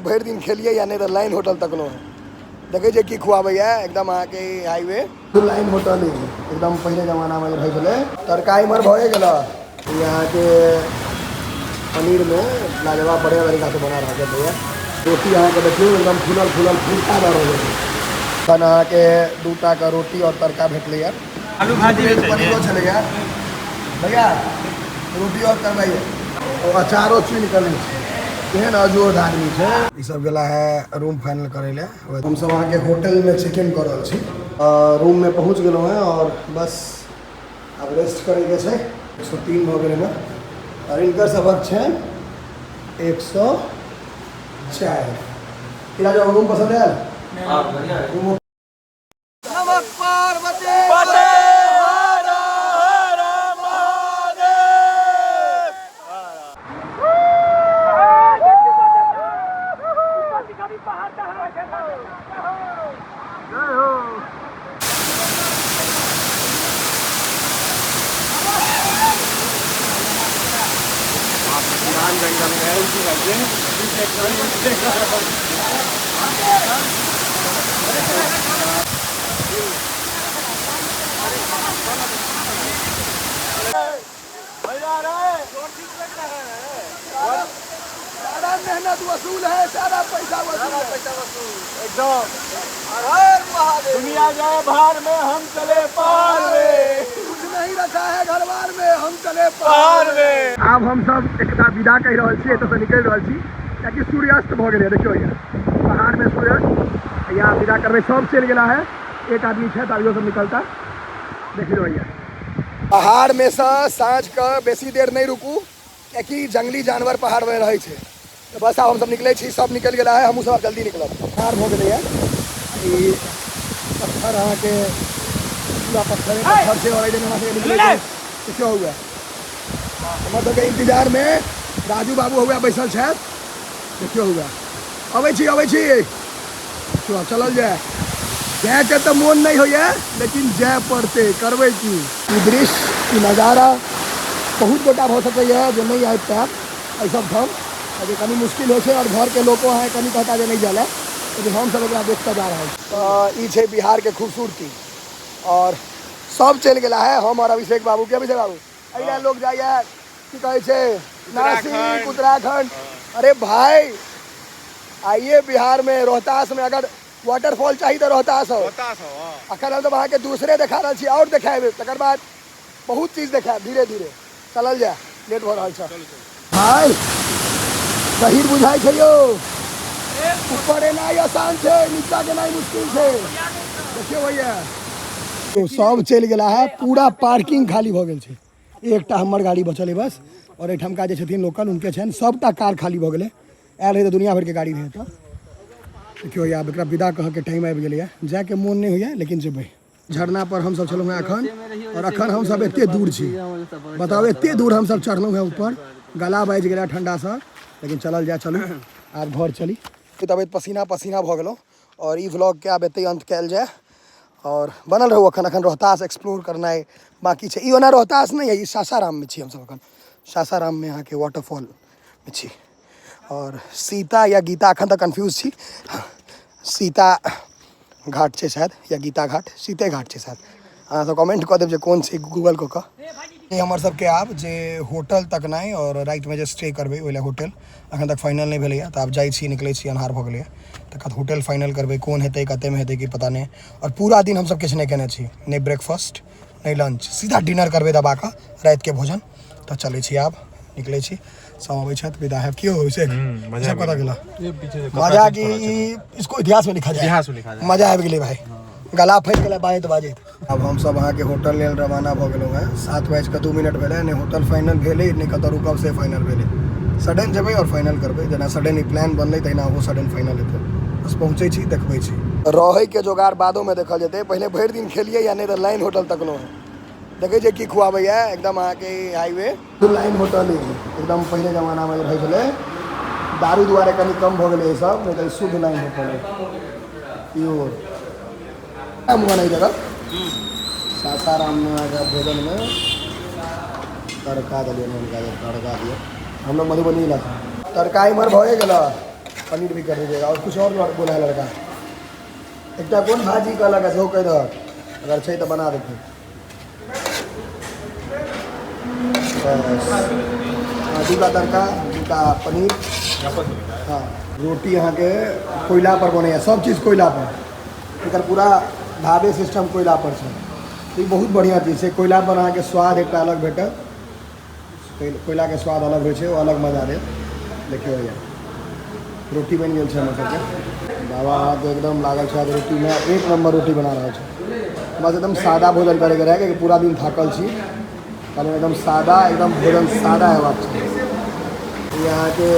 भर दिन खेलिए या नहीं तो लाइन होटल तकलो देखे जे की खुआबैया एकदम अहाँ के हाईवे लाइन होटल ही एकदम पहले जमाना में रहे छे तरकारी मर भए गेल यहाँ के पनीर में लाजवाब बढ़िया तरीका से बना रहा भैया रोटी अहाँ के देखिए एकदम फूलल फूलल फूलता रह तहन अहाँ के 2टा का रोटी और तड़का भेटल आलू भाजी पनीरो चले गया भैया रोटी और करवाइए और अचारो चुन निकल केहन अजोड़ आदमी है ई सब गेला है रूम फाइनल करे ले हम सब वहाँ के होटल में चेक इन कर रहा छी रूम में पहुँच गए हैं और बस अब रेस्ट करे के छै 103 हो गए ना और इनकर सबक है 104 क्या जो रूम पसंद है हां बढ़िया है नमक पार्वती मेहनत वसूल है सारा पैसा वसूल एकदम दुनिया जाए बाहर में हम चले पार में कुछ नहीं रखा है घर बार में हम चले पार में अब हम सब एकटा विदा कह रहा छी एतऽ से निकल रहा छी ताकि सूर्यास्त भ गेलै देखियो यहाँ पहाड़ में सूर्यास्त यहाँ विदा करबे सब चल गया है एक आदमी है तभियो सब निकलता देख लो यहाँ पहाड़ में से साँझ का बेसी देर नहीं रुकू कि जंगली जानवर पहाड़ में रहे छे तो बस अब हम सब निकले छी सब निकल गया है हमहूँ सब जल्दी निकलब पहाड़ हो गए है पत्थर अहाँ के पूरा पत्थर से और निकले क्या हुआ मतलब के इंतजार में राजू बाबू हुआ बैसल है देखियो हुआ अबै छी चलल जाए जाए के तो मन नहीं होइए लेकिन जाए पड़ते करबै की दृश्य की नज़ारा बहुत गोटा हो सके जो नहीं आबि पायब एहि सब ठाम अभी कनी मुश्किल हो और घर के लोगों है कनी कहता जे नहीं जाए लेकिन हम सब एकरा देखते जा रहे हैं ये बिहार के खूबसूरती और सब चल गया है हम और अभिषेक बाबू के अभिषेक बाबू अहिया लोग जाइए की कहे छे नासिक उत्तराखंड अरे भाई आइए बिहार में रोहतास में अगर वाटरफॉल चाहिए तो रोहतास हो अखन हम तो वहाँ के दूसरे देखा रहे और देखाबे तकर बाद बहुत चीज़ देखा धीरे धीरे चलल जाए लेट हो रहा है भाई सही बुझाई छे यो ऊपर एना आसान है नीचा के नहीं मुश्किल है देखियो भैया तो सब चल गया है पूरा पार्किंग खाली हो गई है एकटा हमर गाड़ी बचल है बस और एठमका जे छथिन लोकल उनके छन सबटा कार खाली हो गए आयल रहे तो दुनिया भर के गाड़ी रहे तो देखियो या एकरा विदा कह के टाइम आबि गेलै जाए के मोन नहीं होइए लेकिन जेबै झरना पर हम सब चलूँ हैं अखन और अखन हम सब एते दूर छी बताओ एते दूर हम सब चढ़लूँ हैं ऊपर गला बाज गया ठंडा से लेकिन चलल जाए चलू आब घर चली तबियत पसीना पसीना भ गेलो और ई व्लॉग के आब एते अंत कल जाए और बनल रहू अखन रोहतास एक्सप्लोर करना बाकी है ई ओना रोहतास नहीं है ई सासाराम में छी हम सब अखन सासाराम में यहाँ के वाटरफॉल में छी और सीता या गीता अखन तक कन्फ्यूज छी सीता घाट है शायद या गीता घाट सीते घाट है शायद अहाँ सब कमेंट कऽ देब जे कोन छै गूगल कऽ के हमर सबके आब जे होटल तक नहीं और रात में जे स्टे करबे ओइला होटल अखन तक फाइनल नहीं भेलै तऽ आब जाइ छी निकलै छी अन्हार भऽ गेलै तकर होटल फाइनल करबे कोन हेतै कते में हेतै कि पता नहीं और पूरा दिन हम सब किछु नहीं केने छी नहीं ब्रेकफास्ट नहीं लंच सीधा डिनर करबे दबा कऽ रात के भोजन तो चलै छी आब निकलै छी सब अबै छथि विदा है क्यों होइसे मजा पता गेला मजा की इसको इतिहास में लिखा जाए मजा आबि गेलै भाई गला फैस गया बाजत बाजत अब हम सब अहाँ के होटल लेल रवाना भ गेलहुँ हैं 7:02 भेलै नहीं होटल फाइनल भेलै नहीं कतौ रुकब से फाइनल भेलै सडन जेबै और फाइनल करबै जेना सडन ही प्लान बनलै तहिना वो सडन फाइनल हेतै बस पहुँचे छी देखबै छी रहै के जोगाड़ बादो में देखल जेतै पहले भरि दिन खेलिए या नहीं तो लाइन होटल तकलो है देखे जे की खुआबैया एकदम अहाँ के हाईवे लाइन होटल एकदम पहले जमाना में रहै छलै दारू दुआरे कनी कम भ गेलै सब नहीं तो शुद्ध लाइन होटल प्योर मुँह नहीं जगह सासाराम में भोजन में तड़का दिए तड़का दिए हम लोग मधुबनी इलाका तरकारी मर भए गेल पनीर भी कर दीजिएगा। और कुछ और बोला है लड़का, एक कौन भाजी का अलग है कह दो, अगर छे तो बना देते। आलू का तड़का, का पनीर, हाँ रोटी यहाँ के कोयला पर बने हैं, सब चीज़ कोयला पर, एक पूरा ढाबे सिस्टम कोयला पर से। तो बहुत बढ़िया चीज़ है, कोयला पर अहाँ के स्वाद एक अलग भेट, कोयला के स्वाद अलग हो, वो अलग मजा दे। देखिए भैया रोटी बन गई है सबके, बाबा हाथ एकदम लागल है रोटी में, एक नंबर रोटी बना रहा है। बस एकदम सादा भोजन करे रहे कि पूरा दिन थाकल छी, कल एकदम सादा, एकदम भोजन सादा है बात। यहाँ के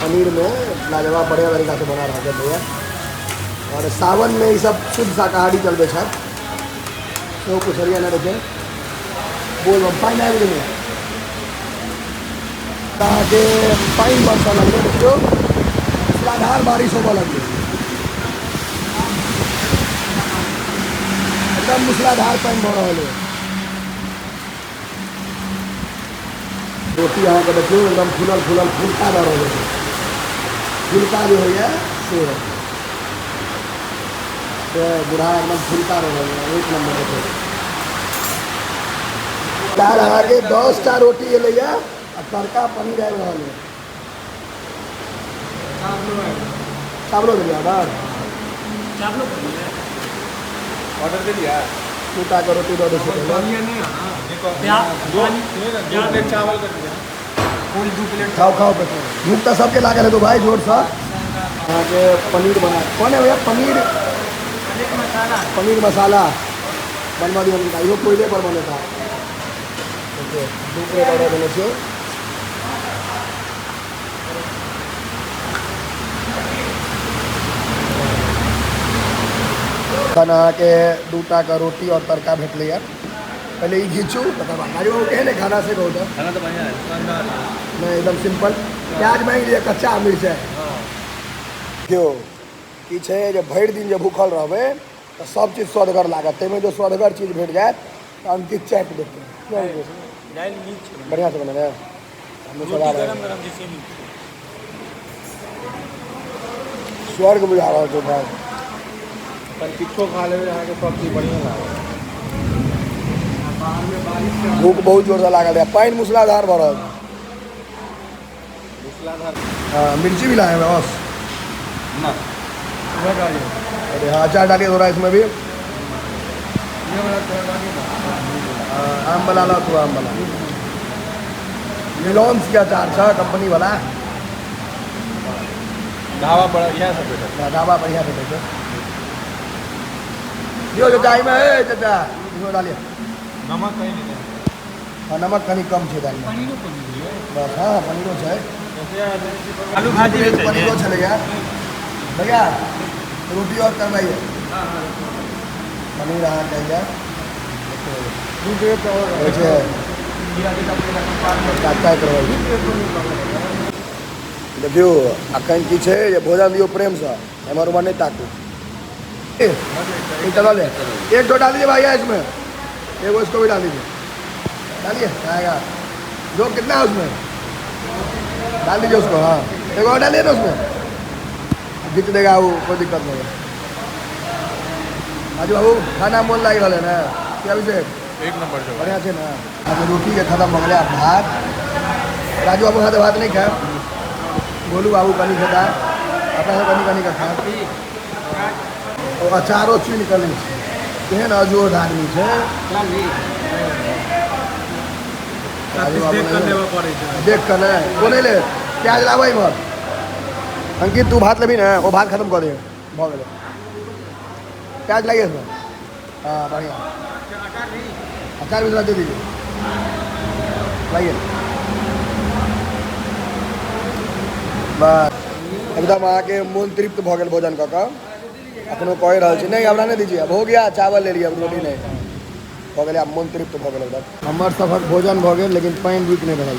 पनीर में लाजवाब बढ़िया तरीका से बना रहा है भैया। और सावन में ये सब शुद्ध शाकाहारी चलते हैं, तो कुछ हरिया ना देखें बोल फाइन है में कहाँ के फाइन बरसा लग रहे देखियो, मूसलाधार बारिश होगा लग रही, एकदम मूसलाधार पानी बढ़ रहा है। रोटी यहाँ के देखियो एकदम फूलल फूलल फुलका दर हो गए, फुलका जो है से बुढ़ा एकदम फुलका रहा है, एक नंबर देखो। चार आगे 10टा रोटी ये लिया और तड़का पनीर है रहा है, सब लोग लिया ऑर्डर दे दिया, टूटा का रोटी 2 चावल कर दिया, फुल 2 प्लेट खाओ खाओ पे भूख तो सबके लागल है तो भाई जोर सा। यहाँ के पनीर बना कौन है भैया, पनीर मसाला बनवा दिया उनका, यो कोयले पर बने था। ओके 2 प्लेट ऑर्डर देने से खाना के 2टा का रोटी और तड़का भेट लिया। पहले ही घींचू कहने खाना से कहो तो खाना तो बढ़िया है, शानदार है। नहीं एकदम सिंपल, प्याज मांग लिया, कच्चा मिर्च है क्यों कि जब भर दिन जब भूखल रहे तो सब चीज़ स्वदगर लागत, में जो स्वदगर चीज़ भेट जाए तो अंकित चैट देते हैं। बढ़िया से बने स्वर्ग बुझा रहा हो भाई, किच्छो खा ले यहाँ के सब चीज़ बढ़िया लगा। भूख बहुत जोर से लागल है, पानी मूसलाधार भरल, हाँ मिर्ची भी लाए बस ना, अरे हाँ अचार डालिए थोड़ा इसमें भी, आम बना ला तू, आम बना मिलोन्स का अचार था कंपनी वाला, ढाबा बढ़िया सब बेटा, ढाबा बढ़िया से बेटे जो चाय में है चाचा इसमें डालिए, नमक कहीं नहीं है, हाँ नमक कहीं कम है डालिए बस, हाँ पनीरों है, आलू भाजी पनीरों चले गया भैया, रोटी और करवाइए पनीर अहाँ कह जाए देखियो अखन की है ये भोजन दियो प्रेम से, हमारे मन नहीं ताकू डाल दे, एक दो डाल दीजिए भैया इसमें, एक इसको भी डाल दीजिए, डालिए आएगा जो कितना है उसमें डाल दीजिए उसको, हाँ एक और डालिए ना उसमें, जीत देगा वो, कोई दिक्कत नहीं है। आज बाबू खाना मोल लाग रहा है ना क्या विषय, एक नंबर जो बढ़िया से ना। आज रोटी के खत्म हो गया, भात राजू बाबू हाथ भात नहीं खाए, गोलू बाबू कनी खाता, अपना से कनी का खाए, और अचारो चीज निकल केहन अजोर आदमी है, देख कर वो नहीं ले प्याज लाबो इमहर, अंकित तू भात लेबी ना, वो भात खत्म कर दे भ गए, प्याज लाइए इसमें, हाँ बढ़िया अचार भी दे दीजिए, लाइए बस एकदम आके मन तृप्त भ गए भोजन का अपनो कह रहा नहीं, हमरा नहीं दीजिए, अब हो गया चावल ले लिया, अब रोटी नहीं हो गया, मन तृप्त भ गए एकदम। हमार सफर भोजन भ गए लेकिन पानी रुक नहीं रहा,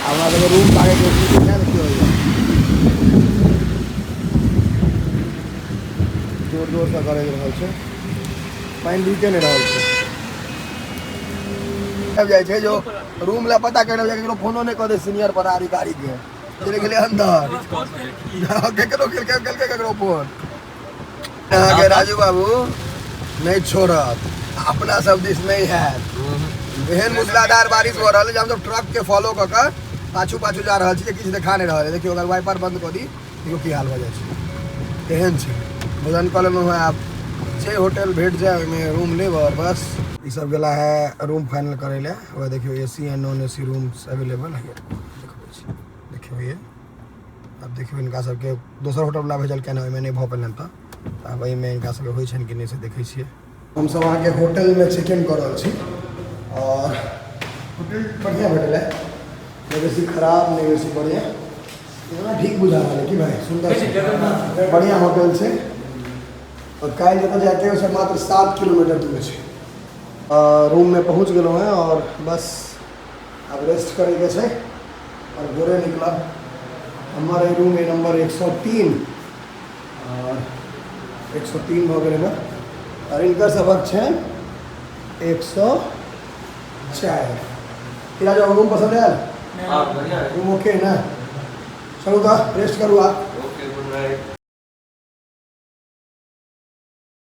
हमरा सब रूम लागे देखिए जोर जोर से करे रहा, पानी रुके नहीं रहा, अब जाए जो रूम ला पता कर फोनो नहीं कर दे सीनियर पदाधिकारी के, चले गेले अंदर केकरो केकरो ऊपर यहाँ के राजू बाबू नहीं छोड़त अपना सब दिस नहीं है एहन मूसलाधार बारिश हो रहा है हम सब ट्रक के फॉलो क के पाछू पाछू जा रहा छी किछु देखा नहीं रहा है देखियो अगर वाइपर बंद कर दी देखियो की हाल हो जाए छै एहन छै भोजन कॉल में है आप जे होटल भेट जाए में रूम लेब और बस ये सब गेला है रूम फाइनल करे ले वह देखियो AC and non AC rooms available है देखियो ये अब देखियो इनका सबके दोसर होटल वाला भेजल केना में नहीं भ पेलन त अब एहि में इनका सबके होइ छन कि नहीं से देखै छियै हम सब आके होटल में चेक इन कर रहल छी और होटल बढ़िया भेटल है नहीं बेसी खराब नहीं बेसी बढ़िया इतना ठीक बुझा रहा है कि भाई सुंदर बढ़िया होटल से और काल जतऽ जाके उसे मात्र 7 किलोमीटर दूर है रूम में पहुंच गए हैं और बस अब रेस्ट करेंगे से और भोरे निकला हमारे रूम है नंबर 103 और 103 हो गए और इनका सबक है 104 फिर आज रूम पसंद है रूम ओके ना चलो रेस्ट करूँ आप ओके गुड नाइट